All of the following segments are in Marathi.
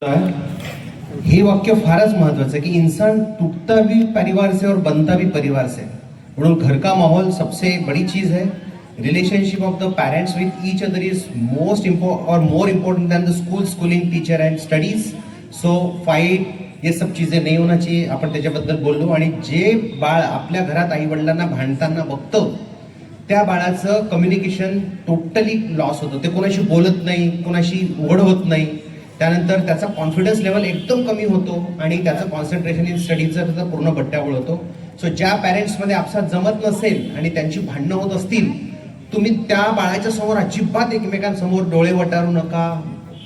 हे वाक्य फारच महत्वाचं है कि इंसान टूटता भी परिवार से और बनता भी परिवार से। म्हणून घर का माहौल सबसे बड़ी चीज है। Relationship of the parents with each other is most और more important than the schooling teacher and studies. So fight ये सब चीजें नहीं होना चाहिए। आपण त्याच्याबद्दल बोललो। आणि जे बाळ आपल्या घरात आई वडिलांना भांडताना बघतो त्या बाळाचं कम्युनिकेशन टोटली लॉस होतं। ते कोणाशी बोलत नाही, कोणाशी उघड होत नाही। त्यानंतर त्याचा कॉन्फिडन्स लेवल एकदम कमी होतो आणि त्याचं कॉन्सन्ट्रेशन इन स्टडीजचं पूर्ण बट्ट्याबोळ होतो। सो ज्या पॅरेंट्समध्ये आपसात जमत नसेल आणि त्यांची भांडणं होत असतील, तुम्ही त्या बाळाच्या समोर अजिबात एकमेकांसमोर डोळे वटारू नका,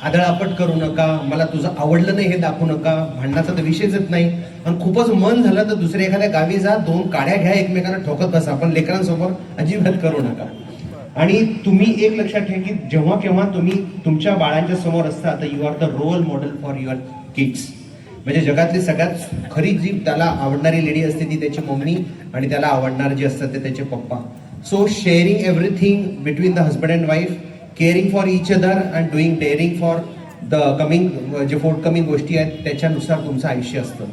आदळापट करू नका, मला तुझं आवडलं नाही हे दाखवू नका, भांडणाचा तर विषयच येत नाही। आणि खूपच मन झालं तर दुसऱ्या एखाद्या गावी जा, दोन काड्या घ्या, एकमेकांना ठोकत बसा, पण लेकरांसमोर अजिबात करू नका। आणि तुम्ही एक लक्षात ठेवा की जेव्हा केव्हा तुम्ही तुमच्या बाळांच्या समोर असता तर you are the role model for your kids. म्हणजे जगातली सगळ्यात खरी जी त्याला आवडणारी लेडी असते ती त्याची मम्मी आणि त्याला आवडणार जे असतात ते त्याचे पप्पा। So sharing everything between the husband and wife, caring for each other and doing daring for the जे फोर्टकमिंग गोष्टी आहेत त्याच्यानुसार तुमचं आयुष्य असतं।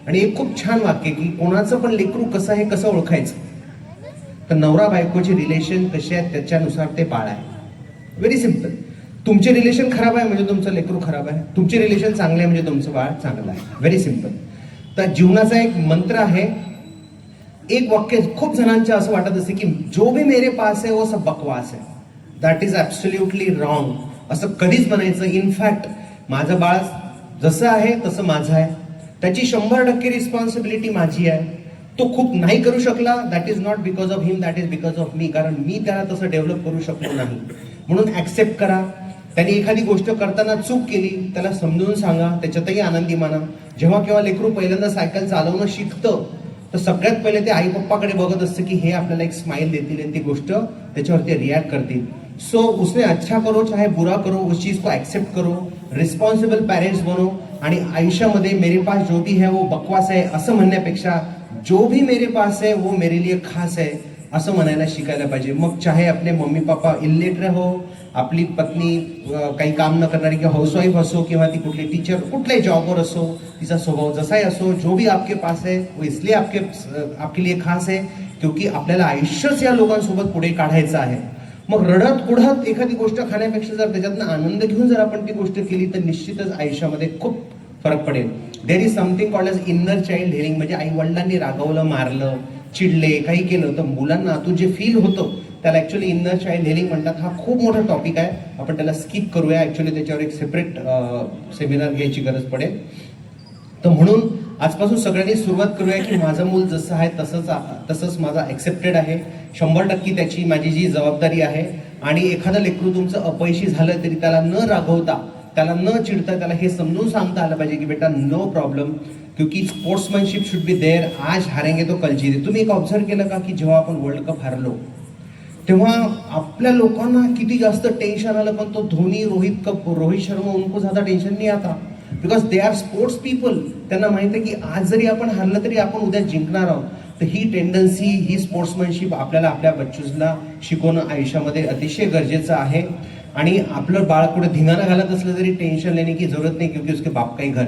आणि एक खूप छान वाक्य की कोणाचं पण लेकरू कसं आहे कसं ओळखायचं, तर नवरा बायकोचे रिलेशन कसे आहेत त्याच्यानुसार ते बाळ आहे। Very simple. तुमचे रिलेशन खराब आहे म्हणजे तुमचं लेकरू खराब आहे, तुमचे रिलेशन चांगले आहे म्हणजे तुमचं बाळ चांगलं आहे। Very simple. तर जीवनाचा एक मंत्र आहे, एक वाक्य खूप जणांच्या असं वाटत असते की जो भी मेरे पास है वो सब बकवास है। That is absolutely wrong. असं कधीच म्हणायचं। इनफॅक्ट माझं बाळ जसं आहे तसं माझं आहे, त्याची 100% रिस्पॉन्सिबिलिटी माझी आहे। तो खूप नाही करू शकला, that is not because of him, that is because of me, कारण मी त्याला तसं डेव्हलप करू शकलो नाही। म्हणून ऍक्सेप्ट करा। त्याने एखादी गोष्ट करताना चूक केली त्याला समजून सांगा, त्याच्यातही आनंदी माना। जेव्हा केव्हा लेकरू पहिल्यांदा सायकल चालवणं शिकतं तर सगळ्यात पहिले ते आई पप्पाकडे बघत असतं की हे आपल्याला एक स्माइल देतील आणि ती गोष्ट त्याच्यावरती रिॲक्ट करतील। सो उसने अच्छा करो चाहे बुरा करो, उस चीज को एक्सेप्ट करो, रिस्पॉन्सिबल पेरेंट्स बनो। आणि आयुष्यामध्ये मेरे पास जो भी है वो बकवास है असं म्हणण्यापेक्षा जो भी मेरे पास है वो मेरे लिए खास है असं म्हणायला शिकायला पाहिजे। मग चाहे अपने मम्मी पापा इलिटरेट हो, आपली पत्नी काही काम न करणारी किंवा हाऊसवाईफ असो, किंवा ती कुठली टीचर कुठल्याही जॉबवर असो, तिचा स्वभाव जसाही असो, जो भी आपके पास है वो इसलिए आपके लिए खास है क्योंकि आपल्याला आयुष्यच या लोकांसोबत पुढे काढायचं आहे। मग रडत कुढत एखादी गोष्ट खाण्यापेक्षा जर त्याच्यातनं आनंद घेऊन जर आपण ती गोष्ट केली तर निश्चितच आयुष्यामध्ये खूप फरक पडेल। There is something called as inner child healing. म्हणजे आई वडिलांनी रागवलं, मारलं, चिडले, काही केलं तर मुलांना आतून जे फील होतं त्याला ऍक्च्युअली इनर चाइल्ड हिलिंग म्हणतात। हा खूप मोठा टॉपिक आहे, आपण त्याला स्किप करूया। ऍक्च्युअली त्याच्यावर एक सेपरेट सेमिनार घ्यायची गरज पडेल। तर म्हणून आजपासून सगळ्यांनी सुरुवात करूया की माझं मूल जसं आहे तसंच माझा ऍक्सेप्टेड आहे। 100% त्याची माझी जी जबाबदारी आहे। आणि एखादं लेकरू तुमचं अपयशी झालं तरी त्याला न रागवता, त्याला न चिडता त्याला हे समजून सांगता आलं पाहिजे की बेटा नो प्रॉब्लेम, क्योंकि स्पोर्ट्समॅनशिप शुड बी देअर। आज हारेंगे तो कल जीते। तुम्ही एक ऑब्झर्व केलं का की जेव्हा आपण वर्ल्ड कप हारलो तेव्हा आपल्या लोकांना किती जास्त टेन्शन आलं, पण तो धोनी, रोहित शर्मा उनको ज्यादा टेन्शन नहीं आता because they are sports people. त्यांना माहिती आहे की आज जरी आपण हारलं तरी आपण उद्या जिंकणार आहोत। तर ही टेंडन्सी, ही स्पोर्ट्समॅनशिप आपल्याला आपल्या बच्चूजला शिकवणं आयुष्यामध्ये अतिशय गरजेचं आहे। आणि आपलं बाळ कुठे धिंगाणा घालत असलं तरी टेन्शन लेने की जरूरत नाही, क्योंकि उसके बाप काही घर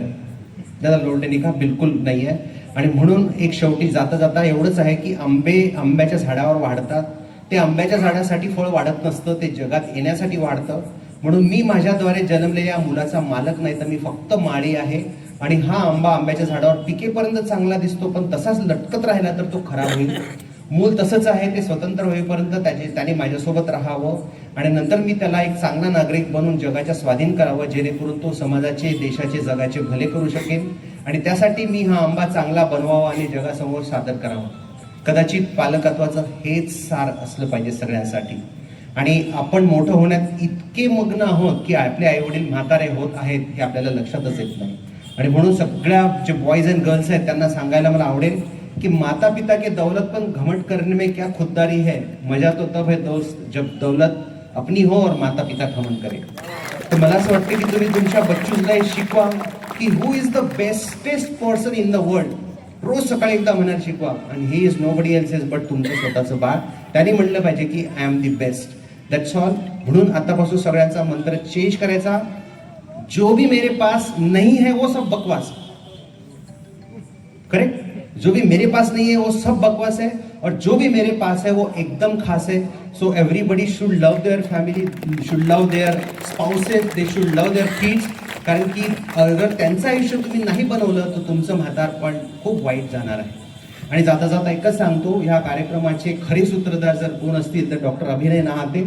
ज्यादा लोड देणे का बिलकुल नाही आहे। आणि म्हणून एक शेवटी जाता जाता एवढंच आहे की आंब्याच्या झाडावर वाढतात, ते आंब्याच्या झाडासाठी फळ वाढत नसतं, ते जगात येण्यासाठी वाढतं। म्हणून मी माझ्याद्वारे जन्मलेल्या मुलाचा मालक नाही तर मी फक्त माळी आहे। आणि हा आंबा आंब्याच्या झाडावर पिकेपर्यंत चांगला दिसतो, पण तसाच लटकत राहिला तर तो खराब होईल। मूल तसंच आहे, ते स्वतंत्र होईपर्यंत त्याने माझ्यासोबत राहावं आणि नंतर मी त्याला एक चांगला नागरिक बनून जगाच्या स्वाधीन करावं, जेणेकरून तो समाजाचे, देशाचे, जगाचे भले करू शकेल। आणि त्यासाठी मी हा आंबा चांगला बनवावा आणि जगासमोर सादर करावा। कदाचित पालकत्वाचं हेच सार असलं पाहिजे सगळ्यांसाठी। आणि आपण मोठं होण्यात इतके मग्न आहोत की आपले आई वडील म्हातारे होत आहेत हे आपल्याला लक्षातच येत नाही। आणि म्हणून सगळ्या जे बॉयज अँड गर्ल्स आहेत त्यांना सांगायला मला आवडेल कि माता पिता के दौलतपन घमंड करने में क्या खुददारी है, मजा तो तब है दोस्त जब दौलत अपनी हो और माता पिता घमंड करे। तर मला असं वाटतं की तुम्ही तुमच्या बच्चूला शिकवा की who is the bestest person in the world. रोज सकाळी एकदा म्हणायला शिकवा, आणि he is nobody else is but तुमचं स्वतःचं बाळ। त्याने म्हणलं पाहिजे की I am the best, that's all. म्हणून आतापासून सगळ्यांचा मंत्र चेंज करायचा, जो भी मेरे पास नहीं है वो सब बकवास, करेक्ट? जो भी मेरे पास नहीं है वो सब बकवास है, और जो भी मेरे पास है वो एकदम खास है. So everybody should love their family, should love their spouses, they should love their kids. कारण की अगर त्यांचं आयुष्य तुम्ही नाही बनवलं तर तुमचं म्हातारपण खूप वाईट जाणार आहे. आणि जाता जाता एकच सांगतो, ह्या कार्यक्रमाचे खरे सूत्रधार जर कोण असतील तर डॉक्टर अभिनय नहाते.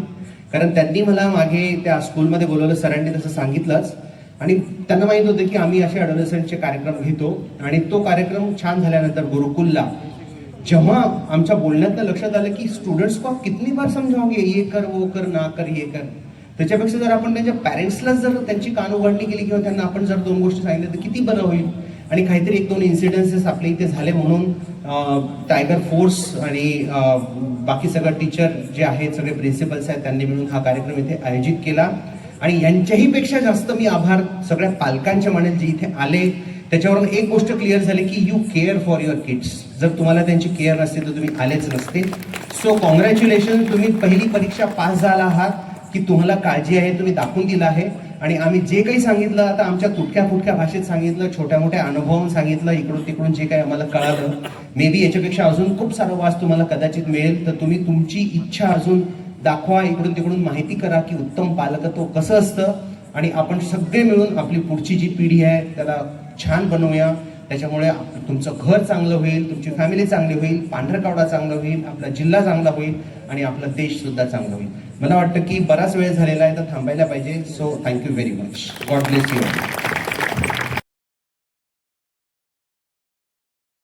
कारण त्यांनी मला मागे त्या स्कूलमध्ये बोलवलं, सरांनी तसं सांगितलंच, आणि त्यांना माहित होतं की आम्ही असे अडोलेसंटचे कार्यक्रम घेतो. आणि तो कार्यक्रम छान झाल्यानंतर गुरुकुलला जेव्हा आमच्या बोलण्यातनं लक्षात आलं की स्टुडंट्स को आप कितनी बार समजाओगे, ये कर वो कर ना कर ये कर, त्याच्यापेक्षा जर आपण त्यांच्या पॅरेंट्सलाच जर त्यांची कान उघडणी केली किंवा त्यांना आपण जर 2 गोष्टी सांगितल्या तर किती बरं होईल. आणि काहीतरी 1-2 इन्सिडेन्सेस आपल्या इथे झाले म्हणून टायगर फोर्स आणि बाकी सगळं टीचर जे आहेत, सगळे प्रिन्सिपल्स आहेत, त्यांनी मिळून हा कार्यक्रम इथे आयोजित केला. आणि यांच्याही पेक्षा जास्त मी आभार सगळ्या पालकांचे मानेल जे इथे आले. त्याच्यावरून एक गोष्ट क्लिअर झाली की you care for your kids. जर तुम्हाला त्यांची केअर नसते तर तुम्ही आलेच नसते. सो कॉंग्रॅच्युलेशन, तुम्ही पहिली परीक्षा पास झाला आहात की तुम्हाला काळजी आहे, तुम्ही दाखवून दिलं आहे. आणि आम्ही जे काही सांगितलं आता आमच्या तुटक्या फुटक्या भाषेत सांगितलं, छोट्या मोठ्या अनुभवातून सांगितलं, इकडून तिकडून जे काही आम्हाला कळालं, मे बी याच्यापेक्षा अजून खूप सारं वास तुम्हाला कदाचित मिळेल. तर तुम्ही तुमची इच्छा अजून दाखवा, इकडून तिकडून माहिती करा की उत्तम पालकत्व कसं असतं. आणि आपण सगळे मिळून आपली पुढची जी पिढी आहे त्याला छान बनवूया. त्याच्यामुळे तुमचं घर चांगलं होईल, तुमची फॅमिली चांगली होईल, पांढरकवडा चांगला होईल, आपला जिल्हा चांगला होईल आणि आपला देश सुद्धा चांगला होईल. मला वाटतं की बराच वेळ झालेला आहे तर थांबायला पाहिजे. So thank you very much. God bless you.